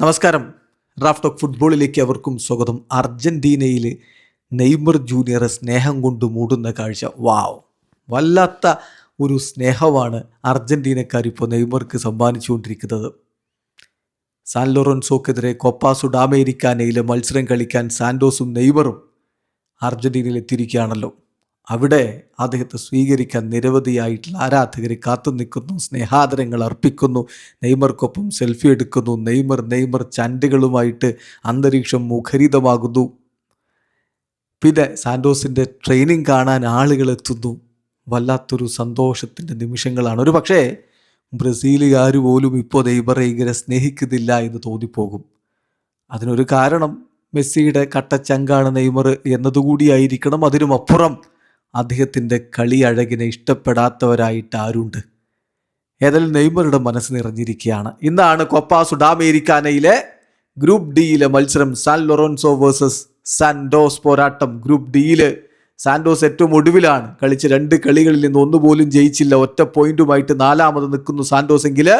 നമസ്കാരം. Raf talk ഫുട്ബോളിലേക്ക് അവർക്കും സ്വാഗതം. അർജൻറ്റീനയിൽ നെയ്മർ ജൂനിയറെ സ്നേഹം കൊണ്ട് മൂടുന്ന കാഴ്ച, വാവ്! വല്ലാത്ത ഒരു സ്നേഹമാണ് അർജൻറ്റീനക്കാർ ഇപ്പോൾ നെയ്മർക്ക് സമ്മാനിച്ചുകൊണ്ടിരിക്കുന്നത്. സാൻ ലോറൻസോക്കെതിരെ കോപ്പ സുഡാമേരിക്കാനയിലെ മത്സരം കളിക്കാൻ സാന്റോസും നെയ്മറും അർജൻറ്റീനയിൽ എത്തിയിരിക്കുകയാണല്ലോ. അവിടെ അദ്ദേഹത്തെ സ്വീകരിക്കാൻ നിരവധിയായിട്ടുള്ള ആരാധകർ കാത്തു നിൽക്കുന്നു, സ്നേഹാദരങ്ങൾ അർപ്പിക്കുന്നു, നെയ്മർക്കൊപ്പം സെൽഫി എടുക്കുന്നു, നെയ്മർ ചാൻഡുകളുമായിട്ട് അന്തരീക്ഷം മുഖരിതമാകുന്നു. പിന്നെ സാന്റോസിൻ്റെ ട്രെയിനിങ് കാണാൻ ആളുകൾ എത്തുന്നു. വല്ലാത്തൊരു സന്തോഷത്തിൻ്റെ നിമിഷങ്ങളാണ്. ഒരു പക്ഷേ ബ്രസീലുകാർ പോലും ഇപ്പോൾ നെയ്മറെ ഇങ്ങനെ സ്നേഹിക്കുന്നില്ല എന്ന് തോന്നിപ്പോകും. അതിനൊരു കാരണം മെസ്സിയുടെ കട്ടച്ചങ്കാണ് നെയ്മർ എന്നതുകൂടിയായിരിക്കണം. അതിനുമപ്പുറം അദ്ദേഹത്തിൻ്റെ കളി അഴകിനെ ഇഷ്ടപ്പെടാത്തവരായിട്ട് ആരുണ്ട്? ഏതായാലും നെയ്മറുടെ മനസ്സ് നിറഞ്ഞിരിക്കുകയാണ്. ഇന്നാണ് കോപ്പ സുഡാമേരിക്കാനയിലെ ഗ്രൂപ്പ് ഡിയിലെ മത്സരം. സാൻ ലോറൻസോ വേഴ്സസ് സാന്റോസ് പോരാട്ടം. ഗ്രൂപ്പ് ഡിയിൽ സാന്റോസ് ഏറ്റവും ഒടുവിലാണ്. കളിച്ച് 2 കളികളിൽ നിന്ന് ഒന്നുപോലും ജയിച്ചില്ല. ഒറ്റ പോയിന്റുമായിട്ട് 4ാമത് നിൽക്കുന്നു സാന്റോസ്. എങ്കിൽ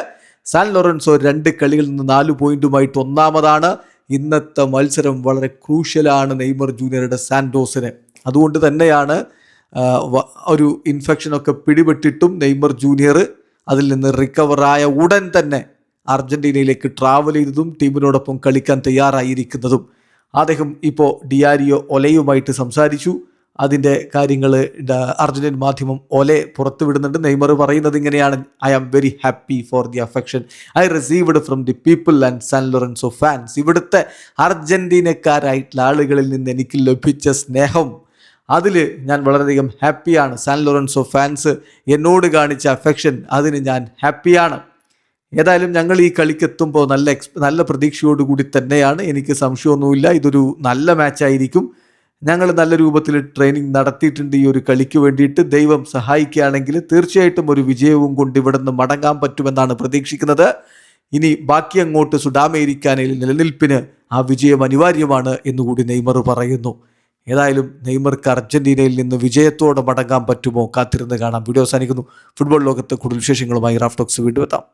സാൻ ലോറൻസോ 2 കളികളിൽ നിന്ന് 4 പോയിന്റുമായിട്ട് 1ാമതാണ്. ഇന്നത്തെ മത്സരം വളരെ ക്രൂഷ്യലാണ് നെയ്മർ ജൂനിയറുടെ സാന്റോസിന്. അതുകൊണ്ട് തന്നെയാണ് ഒരു ഇൻഫെക്ഷനൊക്കെ പിടിപെട്ടിട്ടും നെയ്മർ ജൂനിയർ അതിൽ നിന്ന് റിക്കവറായ ഉടൻ തന്നെ അർജൻറ്റീനയിലേക്ക് ട്രാവൽ ചെയ്തതും ടീമിനോടൊപ്പം കളിക്കാൻ തയ്യാറായിരിക്കുന്നതും. അദ്ദേഹം ഇപ്പോൾ ഡിയാരിയോ ഒലയുമായിട്ട് സംസാരിച്ചു. അതിൻ്റെ കാര്യങ്ങൾ അർജന്റീൻ മാധ്യമം ഒലെ പുറത്തുവിടുന്നുണ്ട്. നെയ്മർ പറയുന്നത് ഇങ്ങനെയാണ്: I am very happy for the affection I received from the people and San Lorenzo fans. ഇവിടുത്തെ അർജൻറ്റീനക്കാരായിട്ടുള്ള ആളുകളിൽ നിന്ന് എനിക്ക് ലഭിച്ച സ്നേഹം, അതിൽ ഞാൻ വളരെയധികം ഹാപ്പിയാണ്. സാൻ ലോറൻസോ ഫാൻസ് എന്നോട് കാണിച്ച അഫെക്ഷൻ, അതിന് ഞാൻ ഹാപ്പിയാണ്. ഏതായാലും ഞങ്ങൾ ഈ കളിക്കെത്തുമ്പോൾ നല്ല പ്രതീക്ഷയോടുകൂടി തന്നെയാണ്. എനിക്ക് സംശയമൊന്നുമില്ല, ഇതൊരു നല്ല മാച്ചായിരിക്കും. ഞങ്ങൾ നല്ല രൂപത്തിൽ ട്രെയിനിങ് നടത്തിയിട്ടുണ്ട് ഈ ഒരു കളിക്ക് വേണ്ടിയിട്ട്. ദൈവം സഹായിക്കുകയാണെങ്കിൽ തീർച്ചയായിട്ടും ഒരു വിജയവും കൊണ്ട് ഇവിടെ നിന്ന് മടങ്ങാൻ പറ്റുമെന്നാണ് പ്രതീക്ഷിക്കുന്നത്. ഇനി ബാക്കി അങ്ങോട്ട് സുഡാമേരിക്കാനയിൽ നിലനിൽപ്പിന് ആ വിജയം അനിവാര്യമാണ് എന്നുകൂടി നെയ്മർ പറയുന്നു. ഏതായാലും നെയ്മർക്ക് അർജന്റീനയിൽ നിന്ന് വിജയത്തോടെ മടങ്ങാൻ പറ്റുമോ? കാത്തിരുന്ന് കാണാം. വീഡിയോ അവസാനിക്കുന്നു. ഫുട്ബോൾ ലോകത്ത് കൂടുതൽ വിശേഷങ്ങളുമായി റാഫ് ടോക്സ് വീണ്ടും എത്താം.